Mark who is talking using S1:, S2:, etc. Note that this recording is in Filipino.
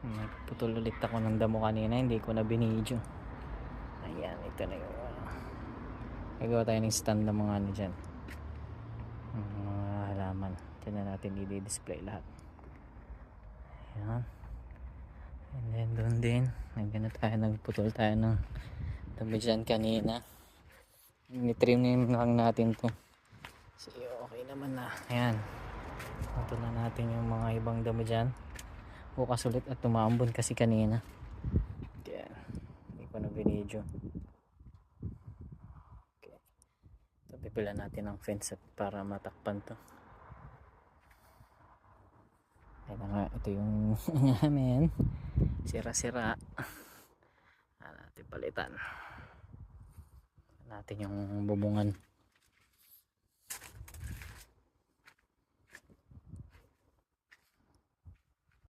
S1: Nagputol ulit ako ng damo kanina, hindi ko na binidyo. Ayan, ito na yung gagawa tayo ng stand ng mga ano dyan, mga halaman. Dyan na natin i-display lahat. Ayan. And then doon din nandiyan na tayo, nagputol tayo ng damo dyan kanina. Nitrim lang natin to, so okay naman na. Ayan, putol na natin yung mga ibang damo dyan. Bukas ulit at tumambon kasi kanina, kaya hindi ko na binidyo. Okay, so pipila natin ang fence at para matakpan to. Ayan nga, ito yung namin sira-sira, natin palitan natin yung bubungan.